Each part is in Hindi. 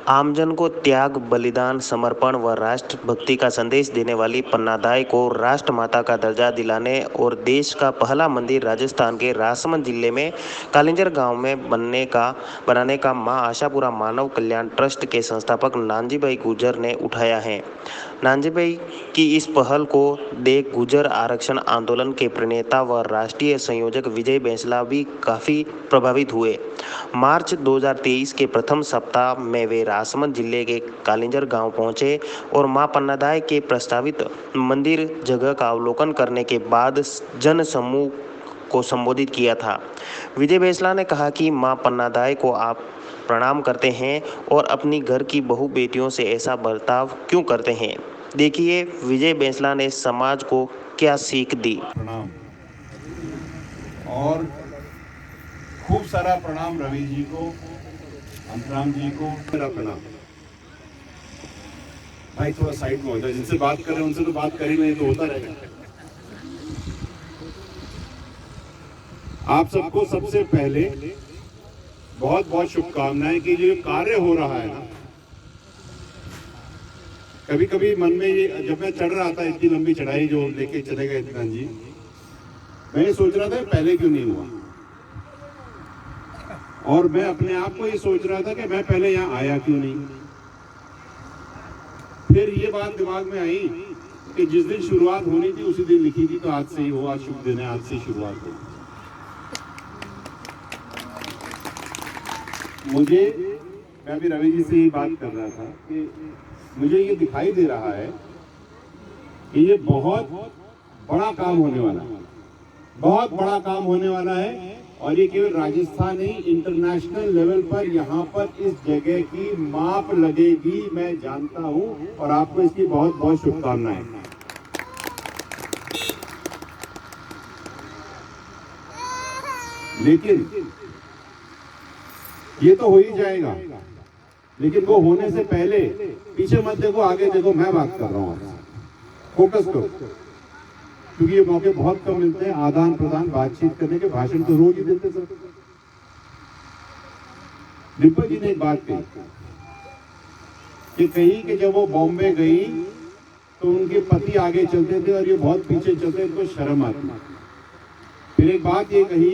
आमजन को त्याग, बलिदान, समर्पण व राष्ट्रभक्ति का संदेश देने वाली पन्नाधाय को राष्ट्रमाता का दर्जा दिलाने और देश का पहला मंदिर राजस्थान के राजसमंद जिले में कालिंजर गांव में बनाने का मां आशापुरा मानव कल्याण ट्रस्ट के संस्थापक नानजीभाई गुर्जर ने उठाया है। नानजीभाई की इस पहल को देख गुर्जर आरक्षण आंदोलन के प्रणेता व राष्ट्रीय संयोजक विजय बैंसला भी काफी प्रभावित हुए। मार्च 2023 के प्रथम सप्ताह में वे राजसमंद जिले के कालिंजर गांव पहुंचे और मां पन्नाधाय के प्रस्तावित मंदिर जगह का अवलोकन करने के बाद जन समूह को संबोधित किया था। विजय बैंसला ने कहा कि मां पन्नाधाय को आप प्रणाम करते हैं और अपनी घर की बहू बेटियों से ऐसा बर्ताव क्यों करते हैं। देखिए विजय बैंसला ने समाज को क्या सीख दी। प्रणाम और खूब सारा प्रणाम रवि जी को, अंतराम जी को, मेरा प्रणाम। भाई थोड़ा साइड में हो जाए, जिनसे बात कर रहे हैं उनसे तो बात कर ही नहीं तो होता रहेगा। आप सबको सबसे पहले बहुत बहुत शुभकामनाएं कि जो कार्य हो रहा है ना, कभी कभी मन में ये, जब मैं चढ़ रहा था इतनी लंबी चढ़ाई जो लेके चले गए इतना जी, मैं ये सोच रहा था पहले क्यों नहीं हुआ, और मैं अपने आप को ये सोच रहा था कि मैं पहले यहाँ आया क्यों नहीं। फिर ये बात दिमाग में आई कि जिस दिन शुरुआत होनी थी उसी दिन लिखी थी, तो आज से ही हो, आज शुभ दिन है, आज से शुरुआत हो। मैं अभी रवि जी से ही बात कर रहा था कि मुझे ये दिखाई दे रहा है कि ये बहुत बड़ा काम होने वाला है, बहुत बड़ा काम होने वाला है। और ये केवल राजस्थान नहीं, इंटरनेशनल लेवल पर यहाँ पर इस जगह की माप लगेगी, मैं जानता हूँ, और आपको इसकी बहुत बहुत शुभकामनाएं। लेकिन ये तो हो ही जाएगा, लेकिन वो होने से पहले पीछे मत देखो, आगे देखो, मैं बात कर रहा हूँ, फोकस करो, क्योंकि ये मौके बहुत कम मिलते हैं आदान प्रदान बातचीत करने के। भाषण तो रोज ही देते सब। डिम्पल जी ने एक बात कही कि कि जब वो बॉम्बे गई तो उनके पति आगे चलते थे और ये बहुत पीछे चलते थे, तो शर्म आती। फिर एक बात ये कही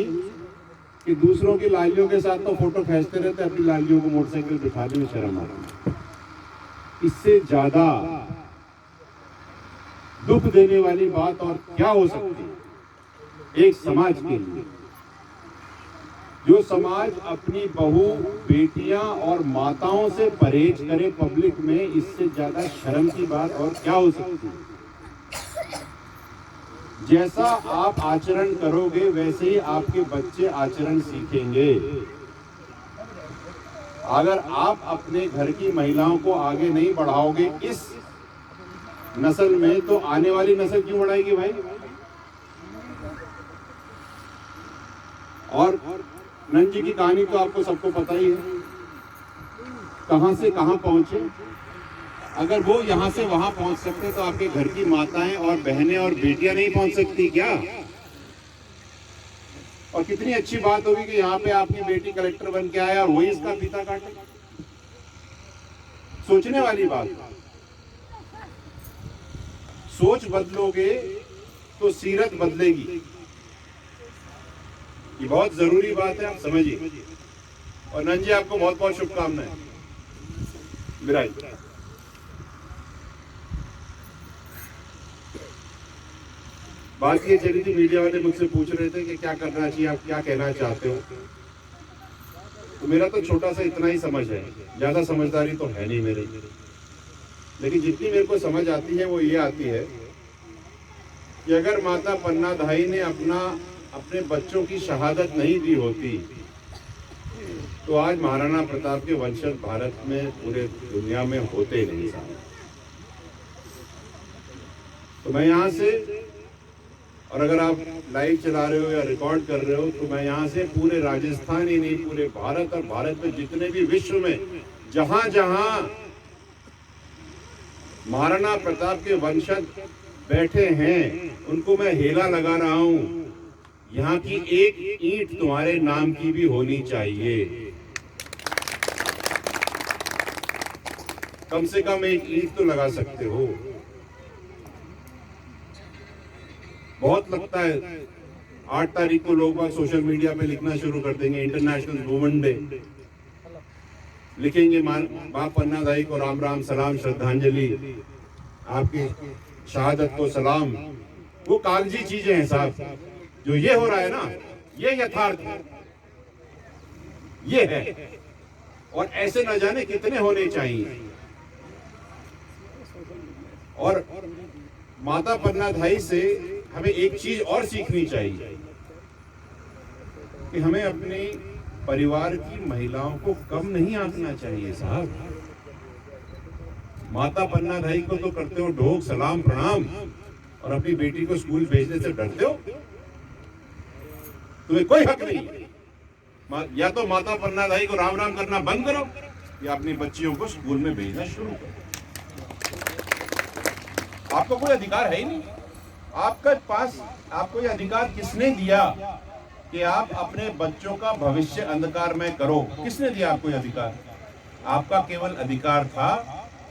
कि दूसरों की लालियों के साथ तो फोटो खींचते रहते, अपनी लालियों को मोटरसाइकिल बिठाने में शर्म आती। इससे ज्यादा दुख देने वाली बात और क्या हो सकती है एक समाज के लिए। जो समाज अपनी बहू, बेटियां और माताओं से परहेज करे पब्लिक में, इससे ज्यादा शर्म की बात और क्या हो सकती है। जैसा आप आचरण करोगे वैसे ही आपके बच्चे आचरण सीखेंगे। अगर आप अपने घर की महिलाओं को आगे नहीं बढ़ाओगे इस नस्ल में, तो आने वाली नस्ल क्यों बढ़ाएगी भाई। और नंद जी की कहानी तो आपको सबको पता ही है, कहां से कहां पहुंचे। अगर वो यहां से वहां पहुंच सकते तो आपके घर की माताएं और बहनें और बेटियां नहीं पहुंच सकती क्या। और कितनी अच्छी बात होगी कि यहाँ पे आपकी बेटी कलेक्टर बन के आया और वही इसका पिता काटे। सोचने वाली बात। सोच बदलोगे तो सीरत बदलेगी, ये बहुत जरूरी बात है, आप समझिए। और नंद जी आपको बहुत बहुत शुभकामनाएं। विराज बात ये चली थी, मीडिया वाले मुझसे पूछ रहे थे कि क्या करना चाहिए, आप क्या कहना चाहते हो। तो मेरा तो छोटा सा इतना ही समझ है, ज्यादा समझदारी तो है नहीं मेरी, लेकिन जितनी मेरे को समझ आती है वो ये आती है कि अगर माता पन्नाधाई ने अपने बच्चों की शहादत नहीं दी होती तो आज महाराणा प्रताप के वंशज भारत में, पूरे दुनिया में होते नहीं साहब। तो मैं यहाँ से, और अगर आप लाइव चला रहे हो या रिकॉर्ड कर रहे हो, तो मैं यहाँ से पूरे राजस्थान ही नहीं, पूरे भारत और भारत में जितने भी विश्व में जहां जहां महाराणा प्रताप के वंशज बैठे हैं, उनको मैं हेला लगा रहा हूं, यहाँ की एक ईंट तुम्हारे नाम की भी होनी चाहिए। कम से कम एक ईंट तो लगा सकते हो। बहुत लगता है 8 तारीख को लोग सोशल मीडिया पे लिखना शुरू कर देंगे इंटरनेशनल वुमेन डे, लिखेंगे मां पन्नाधाई को राम राम सलाम श्रद्धांजलि, आपकी शहादत को सलाम। वो कागजी चीजें हैं साहब। जो ये हो रहा है ना, ये यथार्थ ये है, और ऐसे न जाने कितने होने चाहिए। और माता पन्नाधाई से हमें एक चीज और सीखनी चाहिए कि हमें अपने परिवार की महिलाओं को कम नहीं आंकना चाहिए साहब। माता पन्नाधाई को तो करते हो ढोक सलाम प्रणाम, और अपनी बेटी को स्कूल भेजने से डरते हो। तुम्हें कोई हक नहीं। या तो माता पन्नाधाई को राम राम करना बंद करो, या अपनी बच्चियों को स्कूल में भेजना शुरू करो। आपको कोई अधिकार है ही नहीं। आपके पास आपको ये अधिकार किसने दिया कि आप अपने बच्चों का भविष्य अंधकार में करो? किसने दिया आपको ये अधिकार? आपका केवल अधिकार था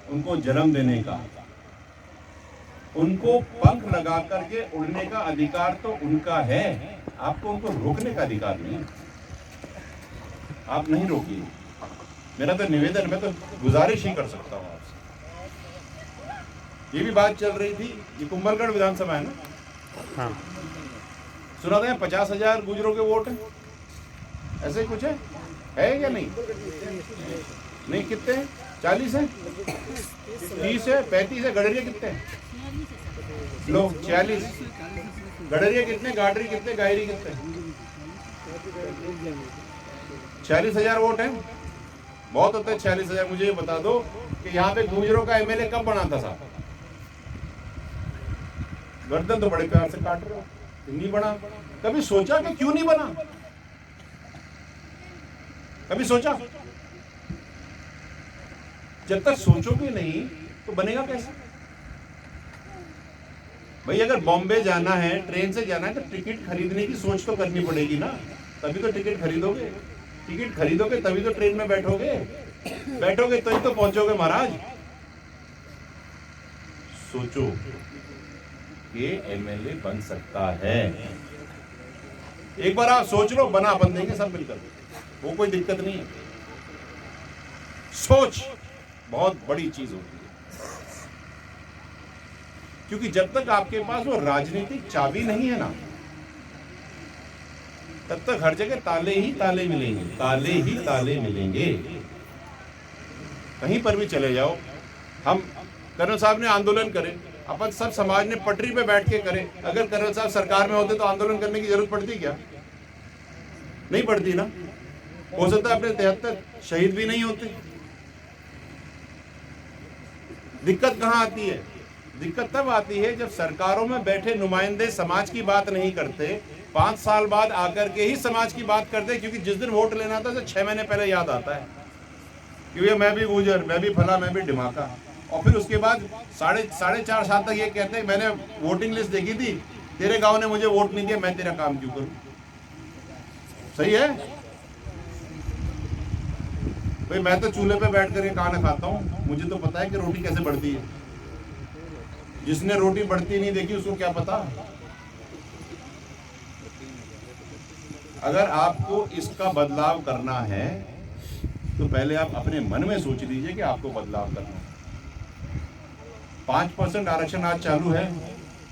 उनको जन्म देने का, उनको पंख लगा करके उड़ने का अधिकार तो उनका है, आपको उनको रोकने का अधिकार नहीं। आप नहीं रोकिए। मेरा तो निवेदन, मैं तो गुजारिश ही कर सकता हूँ आपसे। ये भी बात चल रही थी, ये कुंभलगढ़ विधानसभा है ना? हाँ। सुना था 50,000 गुजरों के वोट हैं, ऐसे कुछ है या नहीं? नहीं, कितने हैं? 40 है, 30 है, 35 है। गडरिया कितने हैं? लो 46। गडरिया कितने, गाडरी कितने, गायरी कितने? 46,000 वोट हैं। बहुत होता है 46,000। मुझे ये बता दो कि यहाँ पे गुजरों का एमएलए कब बना था साहब? गर्दन तो बड़े प्यार से काट रहे हो, नहीं बना। कभी सोचा कि क्यों नहीं बना? कभी सोचा? जब तक सोचोगे नहीं तो बनेगा कैसे? भाई अगर बॉम्बे जाना है, ट्रेन से जाना है, तो टिकट खरीदने की सोच तो करनी पड़ेगी ना, तभी तो टिकट खरीदोगे। टिकट खरीदोगे तभी तो ट्रेन में बैठोगे तभी तो पहुंचोगे महाराज। सोचो ये एमएलए बन सकता है। एक बार आप सोच लो, बना बन देंगे सब मिलकर, वो कोई दिक्कत नहीं है। सोच बहुत बड़ी चीज होती है, क्योंकि जब तक आपके पास वो राजनीतिक चाबी नहीं है ना, तब तक हर जगह ताले ही ताले मिलेंगे, ताले ही ताले मिलेंगे। कहीं पर भी चले जाओ। हम कर्नल साहब ने आंदोलन करे, अपन सब समाज ने पटरी पे बैठ के करे। अगर कर्नल साहब सरकार में होते तो आंदोलन करने की जरूरत पड़ती क्या? नहीं पड़ती ना। हो सकता है अपने 73 शहीद भी नहीं होते। दिक्कत कहाँ आती है? दिक्कत तब आती है जब सरकारों में बैठे नुमाइंदे समाज की बात नहीं करते, 5 साल बाद आकर के ही समाज की बात करते। क्योंकि जिस दिन वोट लेना था तो 6 महीने पहले याद आता है कि मैं भी गुजर, मैं भी फला, मैं भी ढिमाका। और फिर उसके बाद साढ़े 4.5 साल तक ये कहते हैं मैंने वोटिंग लिस्ट देखी थी, तेरे गांव ने मुझे वोट नहीं दिया, मैं तेरा काम क्यों करूं? सही है भाई? मैं तो चूल्हे पे बैठ कर खाना खाता हूं, मुझे तो पता है कि रोटी कैसे बढ़ती है। जिसने रोटी बढ़ती नहीं देखी उसको क्या पता। अगर आपको इसका बदलाव करना है तो पहले आप अपने मन में सोच लीजिए कि आपको बदलाव करना है। 5% आरक्षण आज चालू है।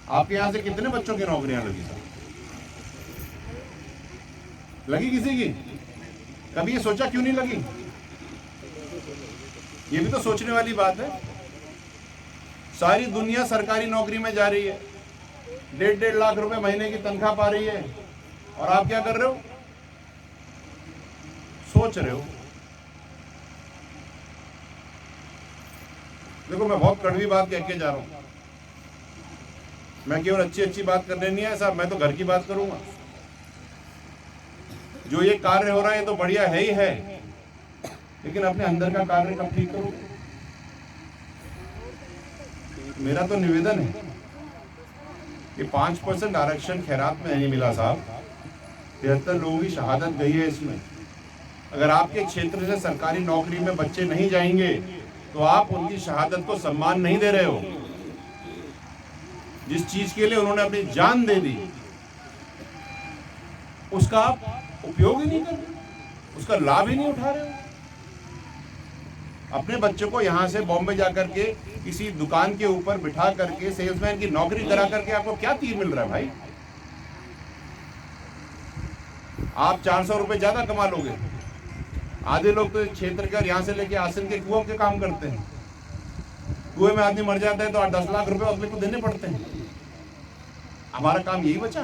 आपके यहां से कितने बच्चों की नौकरियां लगी सर? लगी किसी की? कभी ये सोचा क्यों नहीं लगी? ये भी तो सोचने वाली बात है। सारी दुनिया सरकारी नौकरी में जा रही है, 1.5 लाख रुपए महीने की तनख्वाह पा रही है, और आप क्या कर रहे हो? सोच रहे हो। देखो मैं बहुत कड़वी बात कह के जा रहा हूं। मैं केवल अच्छी बात करने नहीं आया साहब, मैं तो घर की बात करूंगा। जो ये कार्य हो रहा है ये तो बढ़िया है ही है, लेकिन अपने अंदर का कार्य कब ठीक करोगे? मेरा तो निवेदन है कि 5% आरक्षण खैरात में नहीं मिला साहब, 73 लोगों की शहादत गई है इसमें। अगर आपके क्षेत्र से सरकारी नौकरी में बच्चे नहीं जाएंगे तो आप उनकी शहादत को सम्मान नहीं दे रहे हो। जिस चीज के लिए उन्होंने अपनी जान दे दी उसका आप उपयोग ही नहीं कर रहे, उसका लाभ ही नहीं उठा रहे हो। अपने बच्चों को यहां से बॉम्बे जाकर के किसी दुकान के ऊपर बिठा करके सेल्समैन की नौकरी करा करके आपको क्या तीर मिल रहा है भाई? आप 400 रुपए ज्यादा कमा लोगे। आधे लोग तो क्षेत्र के यहां से लेके आसन के कुओं के काम करते हैं। कुएं में आदमी मर जाता है तो 8-10 लाख रुपए अगले को देने पड़ते हैं। हमारा काम यही बचा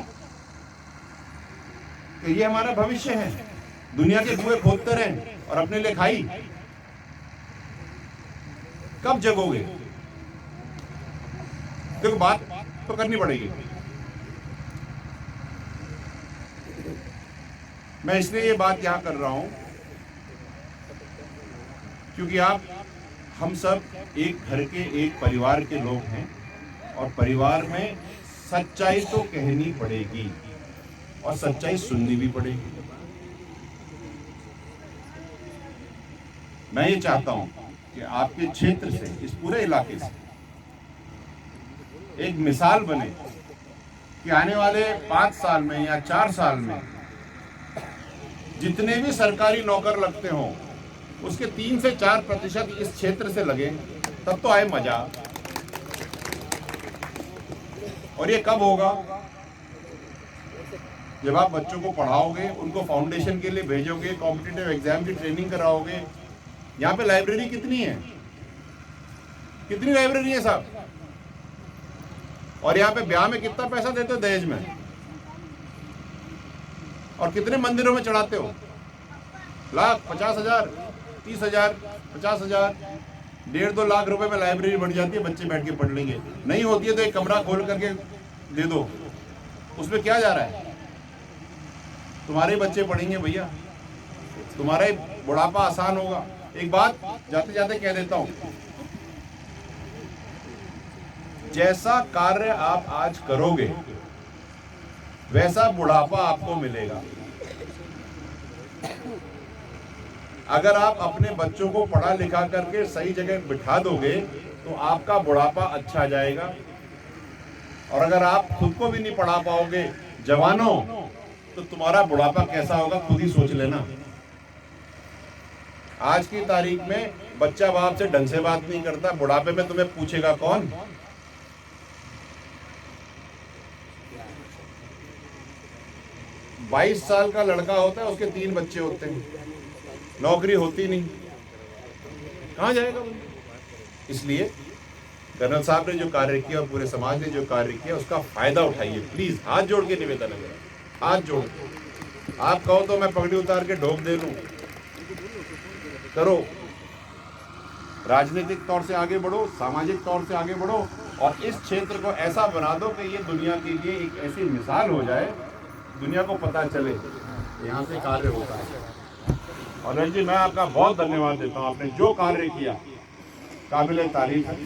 कि ये हमारा भविष्य है, दुनिया के कुएं खोदते रहे और अपने लिए खाई। कब जगोगे? देखो बात तो करनी पड़ेगी। मैं इसलिए ये बात यहां कर रहा हूं क्योंकि हम सब एक घर के, एक परिवार के लोग हैं और परिवार में सच्चाई तो कहनी पड़ेगी और सच्चाई सुननी भी पड़ेगी। मैं ये चाहता हूं कि आपके क्षेत्र से, इस पूरे इलाके से एक मिसाल बने कि आने वाले 5 साल में या 4 साल में जितने भी सरकारी नौकर लगते हों उसके 3 से 4% इस क्षेत्र से लगे, तब तो आए मजा। और ये कब होगा? जब आप बच्चों को पढ़ाओगे, उनको फाउंडेशन के लिए भेजोगे, कॉम्पिटिटिव एग्जाम की ट्रेनिंग कराओगे। यहाँ पे लाइब्रेरी कितनी है? कितनी लाइब्रेरी है साहब? और यहाँ पे ब्याह में कितना पैसा देते हो दहेज में? और कितने मंदिरों में चढ़ाते हो? लाख, 50,000, 30,000, 50,000, 1.5-2 लाख रुपए में लाइब्रेरी बढ़ जाती है, बच्चे बैठ के पढ़ लेंगे। नहीं होती है तो एक कमरा खोल करके दे दो, उसमें क्या जा रहा है? तुम्हारे बच्चे पढ़ेंगे भैया, तुम्हारा बुढ़ापा आसान होगा। एक बात जाते जाते कह देता हूं, जैसा कार्य आप आज करोगे वैसा बुढ़ापा आपको मिलेगा। अगर आप अपने बच्चों को पढ़ा लिखा करके सही जगह बिठा दोगे तो आपका बुढ़ापा अच्छा जाएगा। और अगर आप खुद को भी नहीं पढ़ा पाओगे जवानों, तो तुम्हारा बुढ़ापा कैसा होगा खुद ही सोच लेना। आज की तारीख में बच्चा बाप से ढंग से बात नहीं करता, बुढ़ापे में तुम्हें पूछेगा कौन? बाईस साल का लड़का होता है, उसके 3 बच्चे होते हैं, नौकरी होती नहीं, कहां जाएगा वो? इसलिए कर्नल साहब ने जो कार्य किया और पूरे समाज ने जो कार्य किया उसका फायदा उठाइए प्लीज। हाथ जोड़ के निवेदन है मेरा, हाथ जोड़ के। आप कहो तो मैं पगड़ी उतार के ढोक दे लूं, करो। राजनीतिक तौर से आगे बढ़ो, सामाजिक तौर से आगे बढ़ो और इस क्षेत्र को ऐसा बना दो कि ये दुनिया के लिए एक ऐसी मिसाल हो जाए, दुनिया को पता चले यहाँ से कार्य होता है। और रंजी, मैं आपका बहुत धन्यवाद देता हूँ, आपने जो कार्य किया काबिल तारीफ है।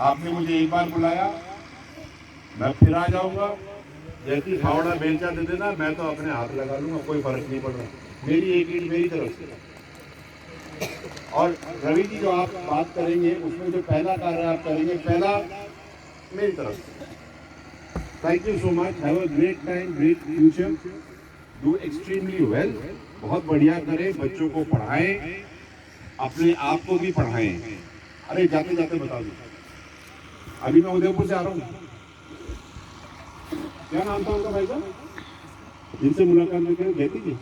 आपने मुझे एक बार बुलाया, मैं फिर आ जाऊंगा। जैसी फावड़ा बेलचा दे देना, मैं तो अपने हाथ लगा लूंगा, कोई फर्क नहीं पड़ रहा। मेरी एक ईंट मेरी तरफ से। और रवि जी जो आप बात करेंगे उसमें जो पहला कार्य आप करेंगे, पहला मेरी तरफ से। Thank you so much, have a great time, great future, do extremely well. बहुत बढ़िया करें, बच्चों को पढ़ाएं, अपने आप को भी पढ़ाएं। अरे जाते जाते बता दो, अभी मैं उदयपुर से आ रहा हूँ। क्या नाम था उनका भाई साहब जिनसे मुलाकात में क्या? गैती जी,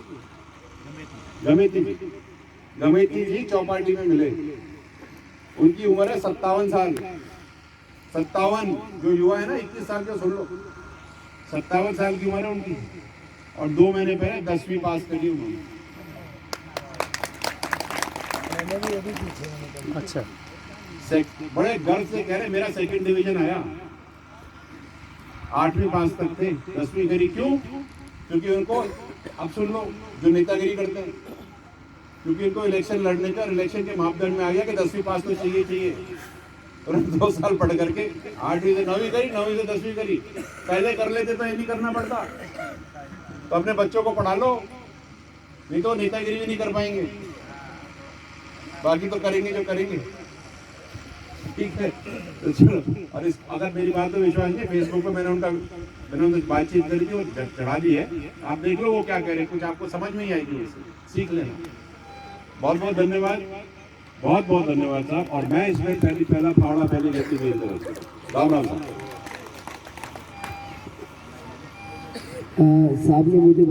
गमेती जी चौपाटी में मिले। उनकी उम्र है 57 साल। 57, जो युवा है ना 21 साल के, सुन लो, 57 साल की उम्र है उनकी। और 2 महीने पहले 10वीं पास करी उन्होंने। अच्छा, बड़े गर्व से कह रहे मेरा 2nd डिवीजन आया। 8वीं पास तक थे, 10वीं करी। क्यों? क्योंकि उनको, अब सुन लो, जो नेतागिरी करते हैं, क्योंकि उनको इलेक्शन लड़ने का, इलेक्शन के मापदंड में आ गया कि 10वीं पास तो चाहिए। और 2 साल पढ़ करके 8वीं से 9वीं करी, 9वीं से 10वीं करी। पहले कर लेते तो ये नहीं करना पड़ता। तो अपने बच्चों को पढ़ा लो, नहीं तो नेतागिरी भी नहीं कर पाएंगे। बाकी तो करेंगे जो करेंगे। ठीक है, तो चलो। और अगर मेरी बात तो विश्वास नहीं, फेसबुक पे मैंने उनसे बातचीत करी थी और चढ़ा दी है, आप देख लो वो क्या कह रहे हैं, कुछ आपको समझ में ही आएगी, उसे सीख लेना। बहुत बहुत धन्यवाद, बहुत बहुत धन्यवाद साहब। और मैं इसमें पहला फावड़ा पहले व्यक्ति मेरी तरफ से। राम राम साहब। साहब ने मुझे